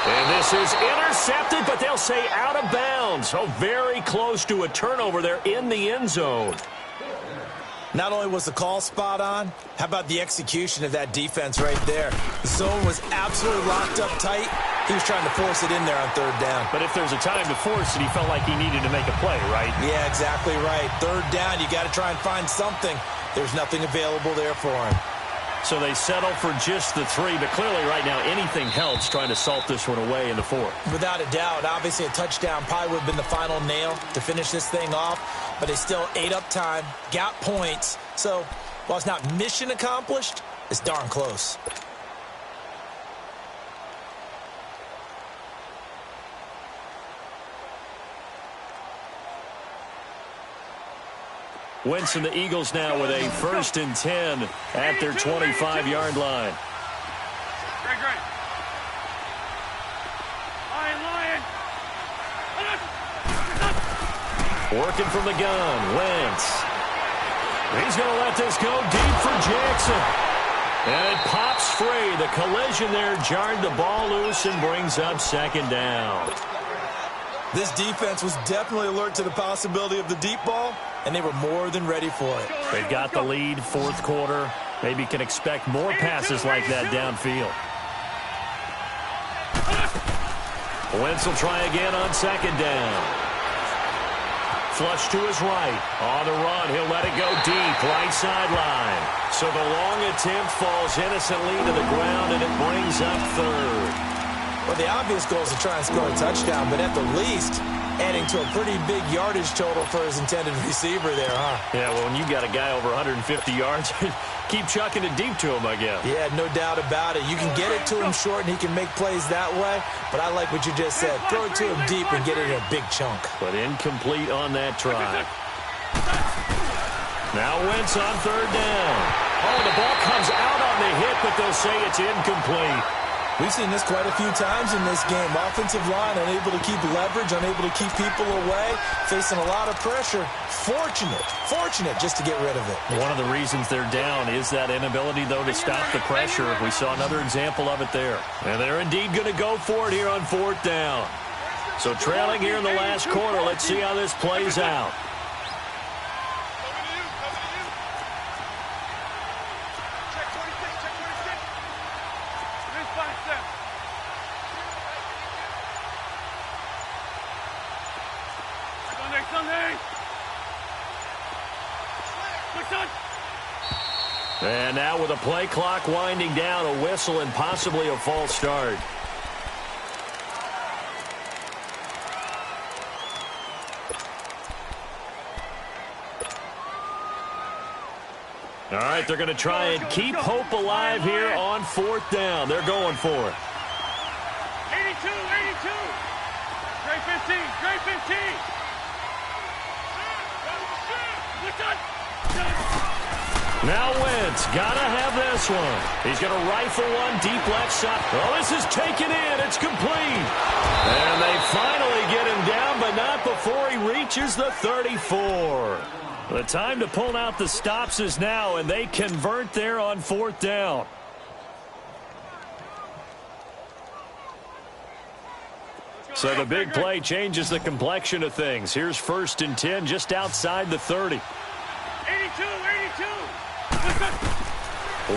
And this is intercepted, but they'll say out of bounds. So very close to a turnover there in the end zone. Not only was the call spot on, how about the execution of that defense right there? The zone was absolutely locked up tight. He was trying to force it in there on third down. But if there's a time to force it, he felt like he needed to make a play, right? Yeah, exactly right. Third down, you got to try and find something. There's nothing available there for him. So they settle for just the 3, but clearly right now anything helps trying to salt this one away in the 4th. Without a doubt, obviously a touchdown probably would have been the final nail to finish this thing off, but they still ate up time, got points. So while it's not mission accomplished, it's darn close. Wentz and the Eagles now with a 1st and 10 at their 25-yard line. Great. Lion. Working from the gun, Wentz. He's going to let this go deep for Jackson. And it pops free. The collision there jarred the ball loose and brings up 2nd down. This defense was definitely alert to the possibility of the deep ball, and they were more than ready for it. They've got the lead, 4th quarter. Maybe can expect more passes like that downfield. Wentz will try again on 2nd down. Flush to his right. On the run, he'll let it go deep, right sideline. So the long attempt falls innocently to the ground, and it brings up 3rd. Well, the obvious goal is to try and score a touchdown, but at the least, adding to a pretty big yardage total for his intended receiver there, huh? Yeah, well, when you got a guy over 150 yards, keep chucking it deep to him, I guess. Yeah, no doubt about it. You can get it to him short, and he can make plays that way, but I like what you just said. Throw it to him deep and get it in a big chunk. But incomplete on that try. Now Wentz on 3rd down. Oh, the ball comes out on the hit, but they'll say it's incomplete. We've seen this quite a few times in this game. Offensive line unable to keep leverage, unable to keep people away, facing a lot of pressure. Fortunate just to get rid of it. One of the reasons they're down is that inability, though, to stop the pressure. We saw another example of it there. And they're indeed going to go for it here on 4th down. So trailing here in the last quarter, let's see how this plays out. And now with a play clock winding down, a whistle and possibly a false start. All right, they're going to try and keep hope alive here on 4th down. They're going for it. 82. Great 15. Now Wentz, gotta have this one. He's going to rifle one deep left side. Oh, this is taken in. It's complete. And they finally get him down, but not before he reaches the 34. The time to pull out the stops is now, and they convert there on 4th down. So the big play changes the complexion of things. Here's 1st and 10 just outside the 30. 82.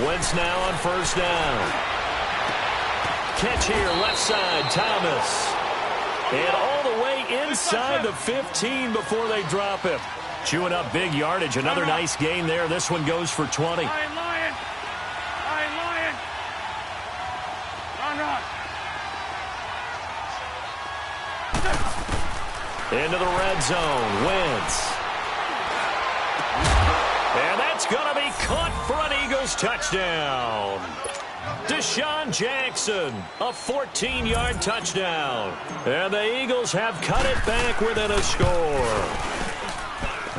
Wentz now on 1st down. Catch here, left side, Thomas. And all the way inside the 15 before they drop him. Chewing up big yardage. Another nice gain there. This one goes for 20. Lion. Run. Into the red zone. Wentz. And that's going to be caught for an Eagles touchdown. Deshaun Jackson, a 14-yard touchdown. And the Eagles have cut it back within a score.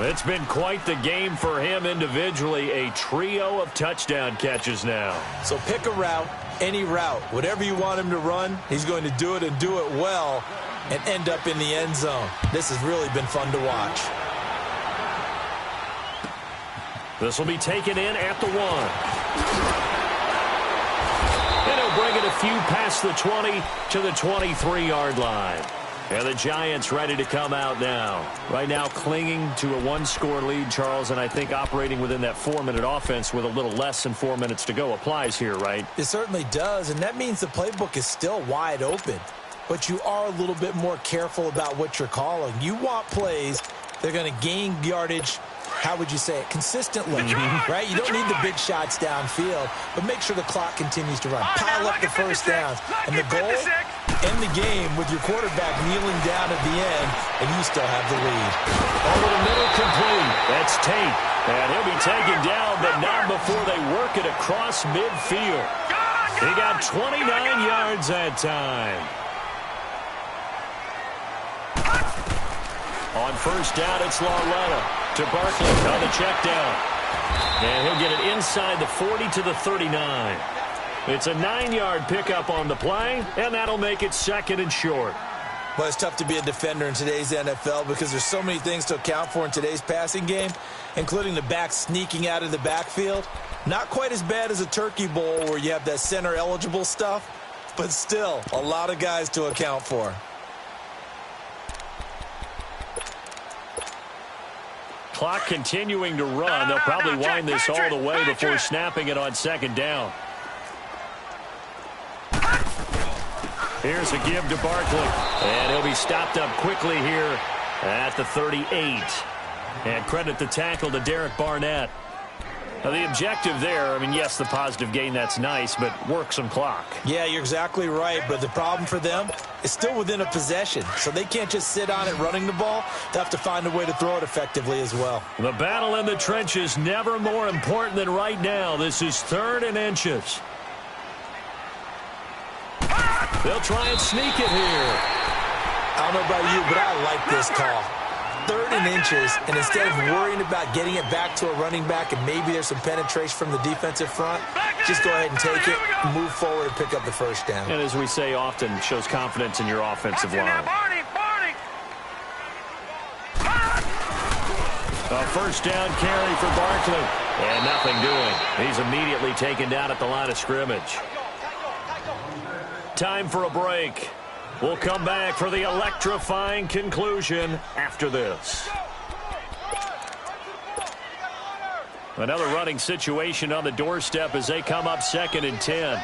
It's been quite the game for him individually. A trio of touchdown catches now. So pick a route, any route. Whatever you want him to run, he's going to do it and do it well and end up in the end zone. This has really been fun to watch. This will be taken in at the 1. And he'll bring it a few past the 20 to the 23-yard line. And the Giants ready to come out now. Right now clinging to a one-score lead, Charles, and I think operating within that 4-minute offense with a little less than 4 minutes to go applies here, right? It certainly does, and that means the playbook is still wide open. But you are a little bit more careful about what you're calling. You want plays that are going to gain yardage, how would you say it, consistently, right? You don't need the big shots downfield, but make sure the clock continues to run. Pile up the first downs. And the goal, end the game with your quarterback kneeling down at the end, and you still have the lead. Over the middle, complete. That's Tate. And he'll be taken down, but not before they work it across midfield. He got 29 yards that time. On first down, it's Lauletta to Barkley on the check down. And he'll get it inside the 40 to the 39. It's a 9-yard pickup on the play, and that'll make it second and short. Well, it's tough to be a defender in today's NFL because there's so many things to account for in today's passing game, including the back sneaking out of the backfield. Not quite as bad as a turkey bowl where you have that center-eligible stuff, but still a lot of guys to account for. Clock continuing to run. They'll probably wind this all the way before snapping it on second down. Here's a give to Barkley. And he'll be stopped up quickly here at the 38. And credit the tackle to Derek Barnett. Now, the objective there, I mean, yes, the positive gain, that's nice, but work some clock. Yeah, you're exactly right, but the problem for them is still within a possession, so they can't just sit on it running the ball. They have to find a way to throw it effectively as well. The battle in the trenches never more important than right now. This is 3rd and inches. They'll try and sneak it here. I don't know about you, but I like this call. 3rd and inches, and instead of worrying about getting it back to a running back and maybe there's some penetration from the defensive front, just go ahead and take it, move forward, and pick up the first down. And as we say often, shows confidence in your offensive line. A first down carry for Barkley. And nothing doing. He's immediately taken down at the line of scrimmage. Time for a break. We'll come back for the electrifying conclusion after this. Another running situation on the doorstep as they come up 2nd and 10.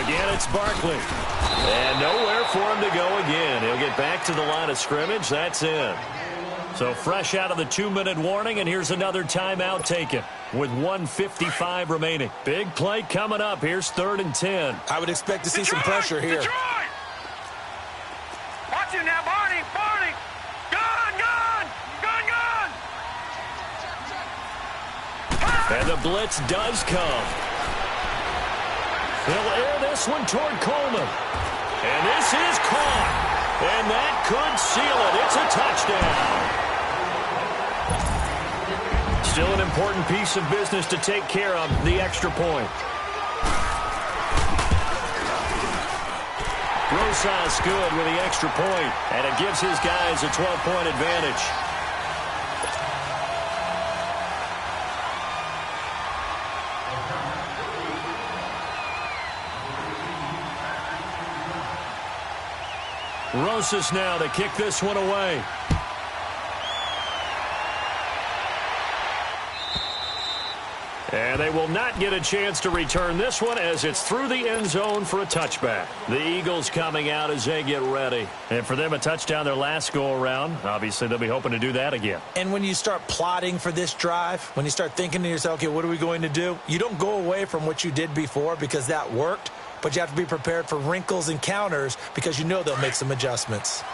Again, it's Barkley. And nowhere for him to go again. He'll get back to the line of scrimmage. That's it. So fresh out of the 2-minute warning, and here's another timeout taken with 1:55 remaining. Big play coming up. Here's 3rd and 10. I would expect to see some pressure here. Watch him now, Barney. Barney. Gun. And the blitz does come. They'll air this one toward Coleman. And this is caught. And that could seal it. It's a touchdown. Still an important piece of business to take care of, the extra point. Rosas good with the extra point, and it gives his guys a 12-point advantage. Rosas now to kick this one away. And they will not get a chance to return this one as it's through the end zone for a touchback. The Eagles coming out as they get ready. And for them, a touchdown their last go-around. Obviously, they'll be hoping to do that again. And when you start plotting for this drive, when you start thinking to yourself, okay, what are we going to do? You don't go away from what you did before because that worked, but you have to be prepared for wrinkles and counters because you know they'll make some adjustments.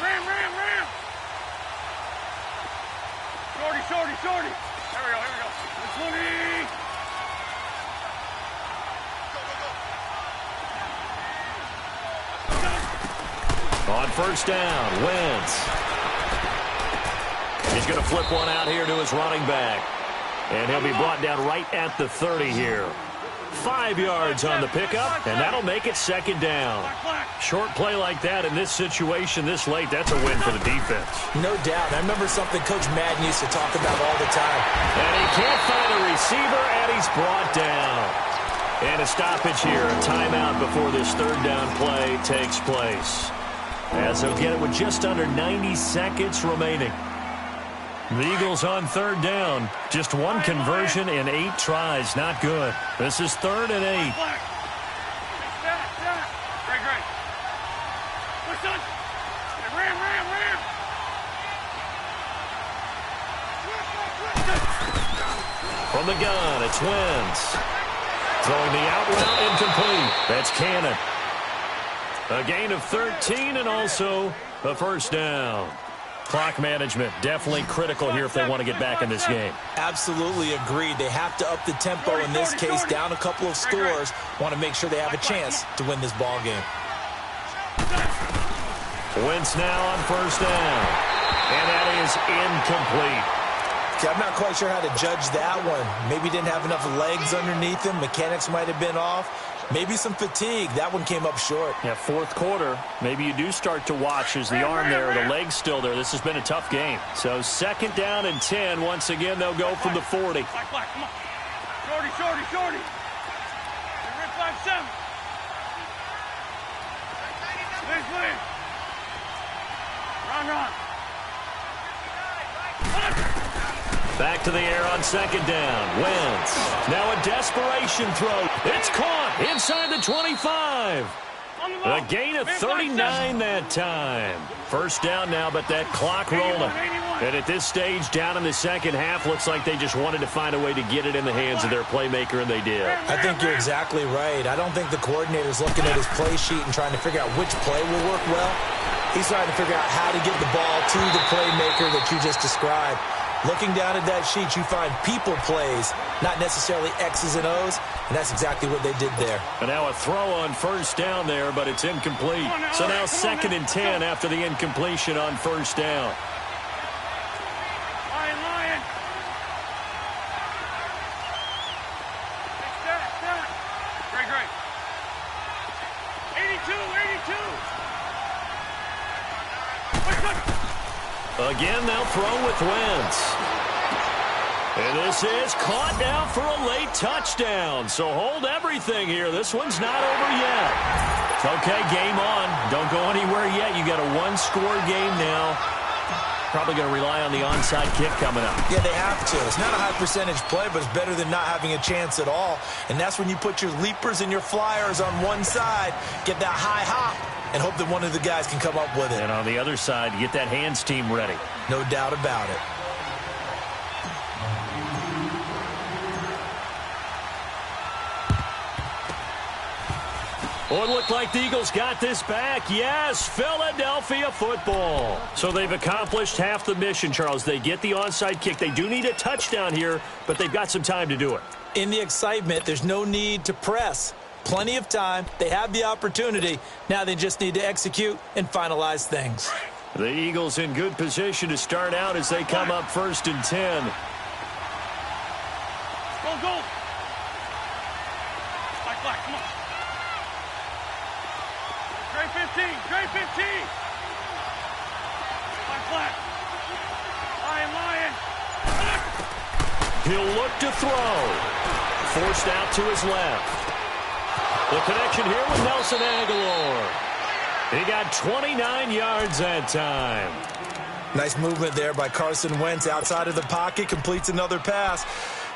Ram. Shorty. Here we go. 20. On first down, Wentz. He's going to flip one out here to his running back. And he'll be brought down right at the 30 here. 5 yards on the pickup, and that'll make it second down. Short play like that in this situation this late, that's a win for the defense. No doubt. I remember something Coach Madden used to talk about all the time. And he can't find a receiver, and he's brought down. And a stoppage here, a timeout before this third down play takes place. As they'll get it with just under 90 seconds remaining. The Eagles on third down. Just one conversion in 8 tries. Not good. This is 3rd and 8. From the gun, it's Wentz. Throwing the out route incomplete. That's Cannon. A gain of 13 and also a first down. Clock management definitely critical here if they want to get back in this game. Absolutely agreed. They have to up the tempo in this case, down a couple of scores. Want to make sure they have a chance to win this ball game. Wentz now on first down. And that is incomplete. I'm not quite sure how to judge that one. Maybe didn't have enough legs underneath him. Mechanics might have been off. Maybe some fatigue. That one came up short. Yeah, fourth quarter. Maybe you do start to watch as the arm there, the leg's still there. This has been a tough game. So second down and 10. Once again, they'll go from the 40. Come on. Shorty. 5-7. Please. Run. Back to the air on second down. Wentz. Now a desperation throw. It's caught inside the 25. A gain of 39 that time. First down now, but that clock rolling. And at this stage, down in the second half, looks like they just wanted to find a way to get it in the hands of their playmaker, and they did. I think you're exactly right. I don't think the coordinator's looking at his play sheet and trying to figure out which play will work well. He's trying to figure out how to get the ball to the playmaker that you just described. Looking down at that sheet, you find people plays, not necessarily X's and O's, and that's exactly what they did there. And now a throw on first down there, but it's incomplete. So now second and 10 after the incompletion on first down. Lion. Great. 82. Again, they'll throw with Wentz. And this is caught now for a late touchdown. So hold everything here. This one's not over yet. Okay, game on. Don't go anywhere yet. You got a one-score game now. Probably going to rely on the onside kick coming up. Yeah, they have to. It's not a high-percentage play, but it's better than not having a chance at all. And that's when you put your leapers and your flyers on one side, get that high hop, and hope that one of the guys can come up with it. And on the other side, get that hands team ready. No doubt about it. Oh, it looked like the Eagles got this back. Yes, Philadelphia football. So they've accomplished half the mission, Charles. They get the onside kick. They do need a touchdown here, but they've got some time to do it. In the excitement, there's no need to press. Plenty of time. They have the opportunity. Now they just need to execute and finalize things. The Eagles in good position to start out as they come up 1st and 10. Go. Black, come on. Gray 15. Black. Lion. He'll look to throw. Forced out to his left. The connection here with Nelson Aguilar. He got 29 yards that time. Nice movement there by Carson Wentz outside of the pocket. Completes another pass.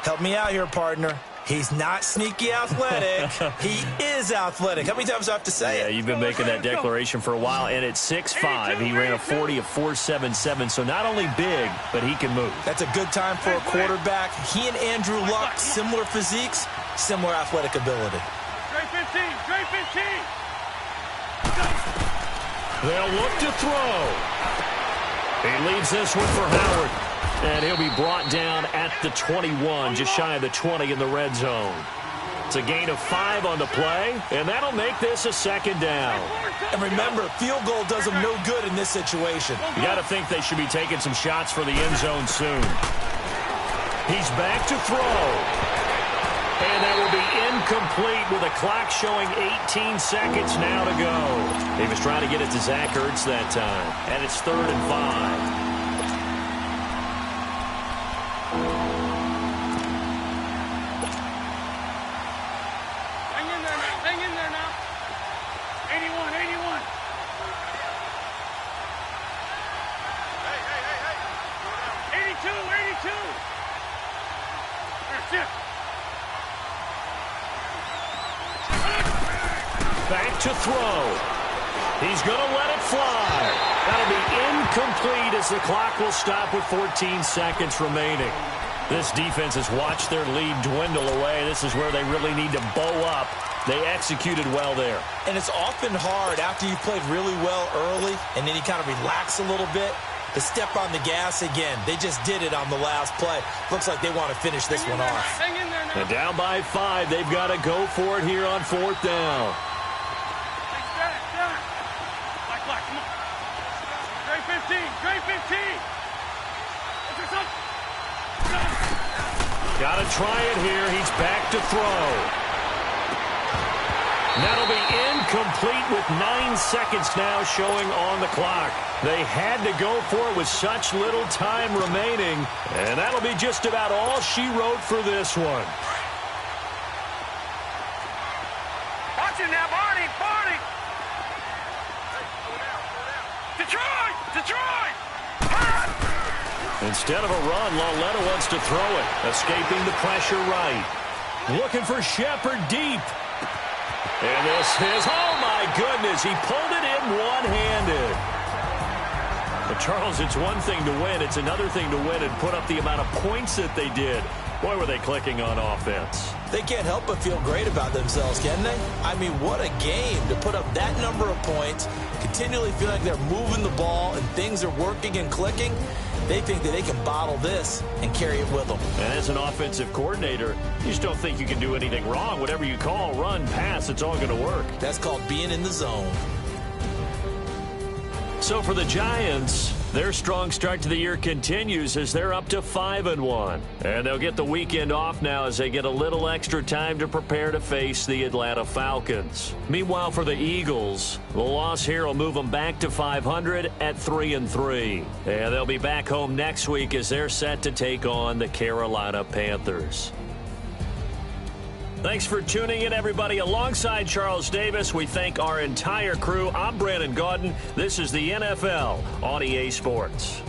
Help me out here, partner. He's not sneaky athletic. He is athletic. How many times do I have to say it? Yeah, you've been making that declaration for a while. And at 6'5", he ran a 40 of 4.77. So not only big, but he can move. That's a good time for a quarterback. He and Andrew Luck, similar physiques, similar athletic ability. Gray 15. They'll look to throw. He leaves this one for Howard. And he'll be brought down at the 21, just shy of the 20 in the red zone. It's a gain of 5 on the play, and that'll make this a second down. And remember, field goal does them no good in this situation. You got to think they should be taking some shots for the end zone soon. He's back to throw. And that will be incomplete with a clock showing 18 seconds now to go. He was trying to get it to Zach Ertz that time. And it's 3rd and 5. Hang in there now. 81, 81. Hey. 82, 82. That's it. Back to throw. He's going to let it fly. That'll be incomplete as the clock will stop with 14 seconds remaining. This defense has watched their lead dwindle away. This is where they really need to bow up. They executed well there. And it's often hard after you've played really well early and then you kind of relax a little bit to step on the gas again. They just did it on the last play. Looks like they want to finish this one off. Hang in there now. And down by 5, they've got to go for it here on 4th down. Come on. Straight 15. Straight 15. Got to try it here. He's back to throw. That'll be incomplete with 9 seconds now showing on the clock. They had to go for it with such little time remaining. And that'll be just about all she wrote for this one. Watch it now, Barney. Barney. Detroit. Detroit. Instead of a run, Lauletta wants to throw it. Escaping the pressure right. Looking for Shepard deep. And this is, oh my goodness, he pulled it in one-handed. But Charles, it's one thing to win. It's another thing to win and put up the amount of points that they did. Boy, were they clicking on offense. They can't help but feel great about themselves, can they? I mean, what a game to put up that number of points, continually feel like they're moving the ball and things are working and clicking. They think that they can bottle this and carry it with them. And as an offensive coordinator, you just don't think you can do anything wrong. Whatever you call, run, pass, it's all going to work. That's called being in the zone. So for the Giants, their strong start to the year continues as they're up to 5-1. And they'll get the weekend off now as they get a little extra time to prepare to face the Atlanta Falcons. Meanwhile, for the Eagles, the loss here will move them back to 500 at 3-3. And they'll be back home next week as they're set to take on the Carolina Panthers. Thanks for tuning in, everybody. Alongside Charles Davis, we thank our entire crew. I'm Brandon Gaudin. This is the NFL on EA Sports.